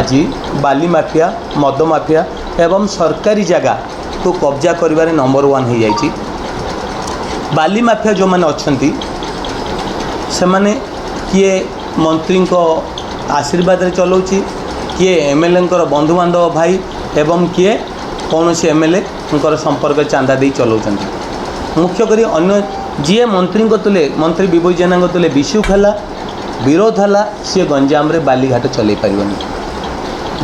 आज बाली माफिया मद माफिया एवं सरकारी जगह को कब्जा करिबारे नंबर 1 हो जाइए। बाली माफिया जो मैंने अच्छा से मैंने किए मंत्री को आशीर्वाद रे चलाउची, किए एमएलए बंधु बांधव भाई एवं किए कौन सी एमएलए संपर्क चांदा दे चलाउछंती। मुख्य करी अन्य जी मंत्री को तुले मंत्री विभूति जेना को तुले विशु खेला विरोध है सी गंजाम रे बालीघाट चल पारन,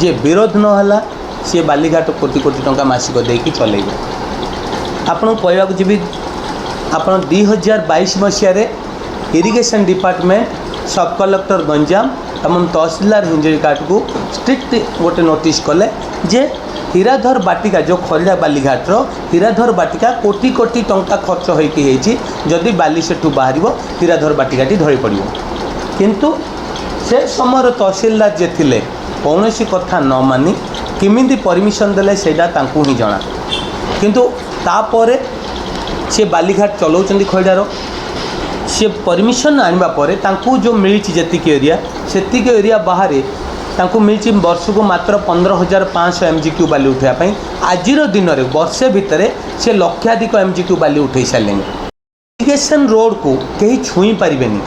जी विरोध नहला सी बालीघाट कोटी कोटी टंका मासिक देकी चल। आपन कहवाक जी आप 2022 मसीह इरिगेशन डिपार्टमेंट सब कलेक्टर गंजाम एवं तहसीलदार हिंजरीकाट को स्ट्रिक्ट गोटे नोटिस कले जे हीराधर बाटिका जो खरीदा बालीघाट हीराधर बाटिका कोटी कोटी टंका खर्च होती जदि बाली सेठू बाहर हीराधर बाटिकाटी धरी पड़, किंतु से समय तहसीलदार जे थिले कौन सी कथा न मानी किमिंदी परमिशन देले सेटा तांकू ही जना, किंतु तापरे से बालीघाट चलाउछंती खरीदार से परमिशन आनिबा परे तांकू जो मिली जेतिक एरिया सेतिक एरिया बाहर तांकू मिली वर्ष को मात्र 15,500 MGQ बाली उठाइबा आजिर दिन में वर्षे भितर से लक्षाधिक MGQ बाली उठे सारे। इरिगेशन रोड को कहीं छुई पारिबेनी,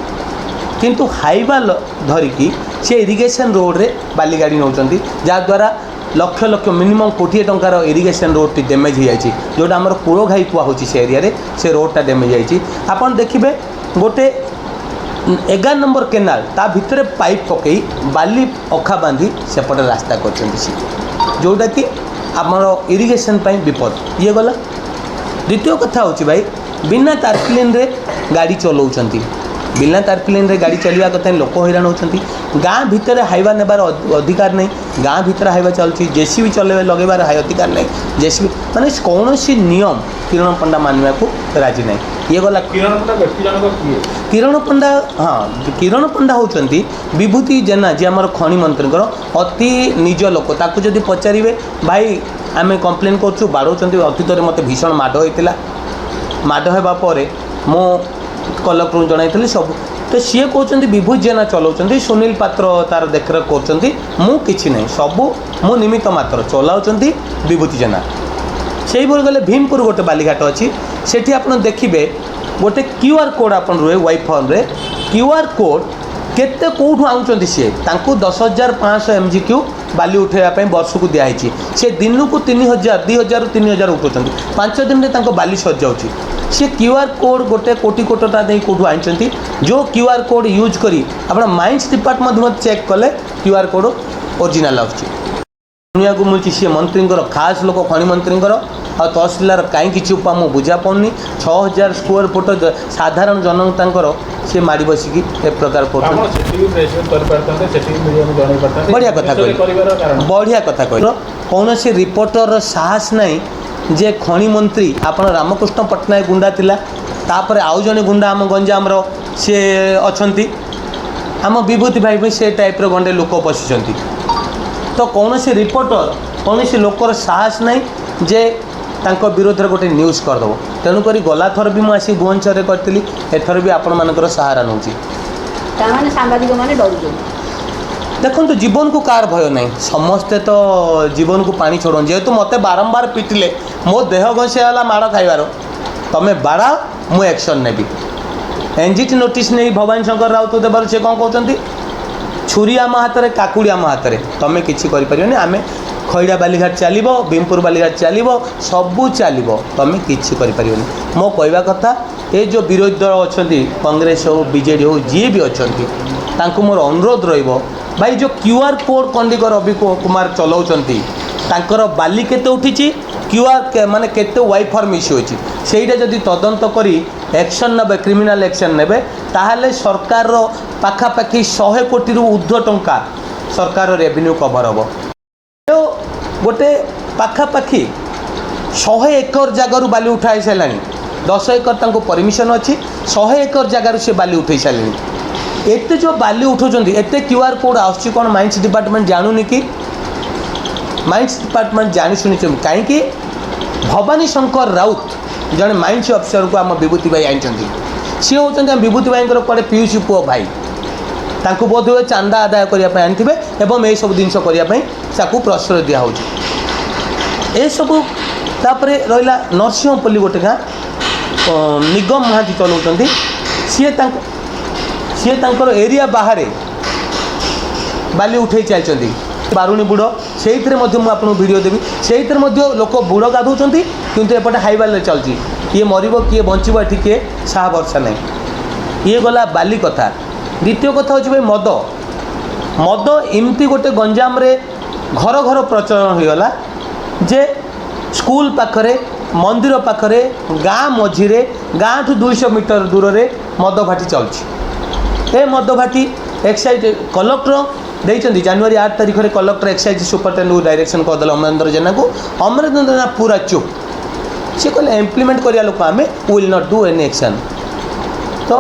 किंतु हाइवा धरिकी से इरिगेशन रोड रे बाली गाड़ी नौचंती जहाँद्वारा लक्ष लक्ष मिनिमम कोटी टंकार इरिगेशन रोड टी डैमेज हो जाए, जोटा आमर कूल घाई कुआ से एरिया रे से रोडटा डैमेज जाइए। आपन देखिए गोटे 11 नंबर केनाल ता भितर पाइप पकई बाली अखा बांधी सेपटे रास्ता कर जोटा कि आमर इरिगेशन पाई विपद ये गला। द्वितीय कथा होची भाई बिना तारपिलिन रे गाड़ी चलाउछंती, बिना तारपिलिन रे गाड़ी चलवा कथा लोक हैरान होती। गाँ भितर हाइवा नेबार अधिकार नहीं, गाँ भितर हाइवा चलती जेसीबी चलेबे लगेबार अधिकार नहीं, जेसीबी माने कौन सी नियम किरण पंडा मानवा को राजी नहीं। ये गला किरण पंडा हाँ किरण पंडा होती विभूति जेना जी आम खनि मंत्री अति निज लोक ताकू जदि पचारे भाई आम कंप्लेन करूँ बाड़ौंट अतीत में मत भीषण माड़ होता माड़ होगापर मो कलेक्टर जन सब तो सी कहते विभूति जेना चलाउछंती सुनील पात्र तार देखरेख कर ना सबू मो निमित्त मात्र चलाउछंती विभूति जेना। से गले भीमपुर गोटे बालीघाट अच्छी सेठी आपन देखिए गोटे क्यूआर कोड आपन रुए वाइफोन रे क्यूआर कोड केते कोठू आउछंती सी तांकू 10,500 MGQ बाली उठाइबा वर्ष को दिखाई से दिन को 3,000 2,000 रु 3,000 उठाउछंती 5 दिन में तांको बाली सज जाउची। सी क्यूआर कोड गोटे कोटी कोटटा नहीं कौटू आनी जो क्यूआर कोड यूज करी आप माइंस डिपार्टमेंट चेक कले क्यूआर कोड ओरिजिनल आनुआ को मिली सी मंत्री खास लोक खनि मंत्री और तहसीलदार कहीं किसी उपा मुझे बुझा पाऊनी 6,000 स्क्वायर फुट साधारण जनता सी माड़ बसिकी ए प्रकार बढ़िया कथा बढ़िया कथा कह कौन सी रिपोर्टर साहस नहीं जे खनि मंत्री आपण रामकृष्ण पट्टनायक गुंडा थिला तापर आउ जने गुंडा आम गंजाम सी अच्छी आम विभूति भाई भी से टाइप गंडे लोक पशिंट तो कौन सी रिपोर्टर कौन सी लोकर साहस नहीं जे तांको विरोध में गोटे न्यूज करदेव। तेणुक गला थर भी मुझे भुवनेश्वर करी एथर भी आपण मानकर सहारा नौ सांबादिक मैंने डर देखो जीवन को कार भय नहीं समस्ते तो जीवन को पानी छोड़ जेहेतु मत बारंबार पिटिले मो देह घसीगला माड़ खाइबार तुम्हें बाड़ा मु एक्शन नेबी एनजीटी नोटिस नहीं भवानी शंकर राउत देवर से कौन कहते छुरी आम हाथ में काकुड़ी आम हाथ में तुम्हें किसी करें आम खैड़ा बालीघाट चलो भीमपुर बालीघाट चलो सबू चलो तुम्हें किसी करें मो कहवा कथा ये जो विरोधी दल अच्छा कांग्रेस हो बीजेडी हो जी भी अच्छा मोर अनुरोध रही भाई जो क्यूआर कोड कंडिकर रवि कुमार चलाउछंती तांकर बाली केते उठिची क्यूआर माने केते वाइफर मिस होची सेटा जदि तदंत करी एक्शन नेबे क्रिमिनाल एक्शन नेबे ताहले सरकार रो पाखापाखी 100 कोटी रु ऊर्ध्व टंका सरकार रेवेन्यू कभर हम तो गोटे पाखापाखी 100 एकर जगार बाली उठाई सारे 10 एकर तांको परमिशन अच्छी 100 एकर जगार से बाली उठाई सारे एते जो बाली उठाउछंती एते क्यूआर कोड आउछि कोन माइंस डिपार्टमेंट जानूनी कि माइंस डिपार्टमेंट जानी शुणी कहीं भवानी शंकर राउत जड़े माइंस अफिसर को आम विभूति भाई आनी सी होती विभूति भाई कड़े पीयूष पुओ भाई ତାଙ୍କୁ ବୋଧ ହୁଏ ଚାନ୍ଦା ଆଦାୟ କରିବା ପାଇଁ ଆଣିଥିବେ ଏବଂ ଏହିସବୁ ଜିନିଷ କରିବା ପାଇଁ ତାକୁ ପ୍ରଶ୍ରୟ ଦିଆହେଉଛି। ଏସବୁ ତାପରେ ରହିଲା ନରସିଂହପଲ୍ଲୀ ଗୋଟେ ଗାଁ ନିଗମ ମହାନ୍ତି ଚଲାଉଛନ୍ତି। ସିଏ ତାଙ୍କର ଏରିଆ ବାହାରେ ବାଲି ଉଠେଇ ଚାଲିଛନ୍ତି ବାରୁଣୀ ବୁଡ଼, ସେଇଥିରେ ମଧ୍ୟ ମୁଁ ଆପଣଙ୍କୁ ଭିଡ଼ିଓ ଦେବି। ସେଇଥିରେ ମଧ୍ୟ ଲୋକ ବୁଡ଼ ଗାଧଉଛନ୍ତି, କିନ୍ତୁ ଏପଟେ ହାଇବାଲରେ ଚାଲୁଛି। କିଏ ମରିବ କିଏ ବଞ୍ଚିବ ଏଠି କିଏ ସାହା ଭରସା ନାହିଁ। ଇଏ ଗଲା ବାଲି କଥା। ଦ୍ୱିତୀୟ କଥା ହେଉଛି ଭାଇ ମଦ ଏମିତି ଗୋଟେ ଗଞ୍ଜାମରେ ଘର ଘର ପ୍ରଚଳନ ହୋଇଗଲା ଯେ ସ୍କୁଲ ପାଖରେ, ମନ୍ଦିର ପାଖରେ, ଗାଁ ମଝିରେ, ଗାଁଠୁ 200 ମିଟର ଦୂରରେ ମଦ ଭାଟି ଚାଲୁଛି। ଏ ମଦ ଭାଟି ଏକ୍ସାଇଜ୍ କଲେକ୍ଟର ଦେଇଛନ୍ତି ଜାନୁଆରୀ 8 ତାରିଖରେ କଲେକ୍ଟର ଏକ୍ସାଇଜ୍ ସୁପରିଟେଣ୍ଡେଣ୍ଟକୁ ଡାଇରେକ୍ସନ୍ କରିଦେଲେ ଅମରେନ୍ଦ୍ର ଜେନାକୁ। ଅମରେନ୍ଦ୍ର ଜେନା ପୁରା ଚୁପ୍। ସେ କହିଲେ ଇମ୍ପ୍ଲିମେଣ୍ଟ କରିବା ଲୋକ ଆମେ, will not do any action. ତ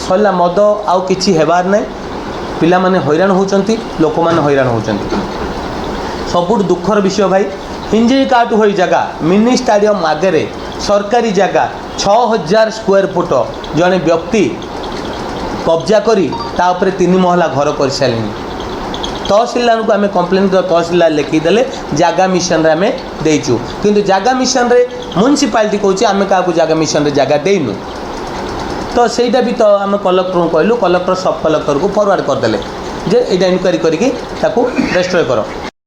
ସରିଲା, ମଦ ଆଉ କିଛି ହେବାର ନାହିଁ। ପିଲାମାନେ ହଇରାଣ ହେଉଛନ୍ତି, ଲୋକମାନେ ହଇରାଣ ହେଉଛନ୍ତି। ସବୁଠୁ ଦୁଃଖର ବିଷୟ ଭାଇ, ହିଞ୍ଜିଳିକାଟୁ ହୋଇ ଜାଗା ମିନି ଷ୍ଟାଡ଼ିୟମ୍ ଆଗରେ ସରକାରୀ ଜାଗା 6000 ସ୍କୋୟାର ଫୁଟ ଜଣେ ବ୍ୟକ୍ତି କବ୍ଜା କରି ତା ଉପରେ 3 ମହଲା ଘର କରିସାରିଲେଣି। ତହସିଲଦାରଙ୍କୁ ଆମେ କମ୍ପ୍ଲେନ୍ କର, ତହସିଲଦାର ଲେଖିଦେଲେ ଜାଗା ମିଶନରେ ଆମେ ଦେଇଛୁ, କିନ୍ତୁ ଜାଗା ମିଶନରେ ମ୍ୟୁନିସିପାଲିଟି କହୁଛି ଆମେ କାହାକୁ ଜାଗା ମିଶନରେ ଜାଗା ଦେଇନୁ। ତ ସେଇଟା ବି ତ ଆମେ କଲେକ୍ଟରଙ୍କୁ କହିଲୁ, କଲେକ୍ଟର ସବ୍ କଲେକ୍ଟରକୁ ଫରୱାର୍ଡ଼ କରିଦେଲେ ଯେ ଏଇଟା ଇନକ୍ୱାରି କରିକି ତାକୁ ରେଷ୍ଟ୍ରୋ କର।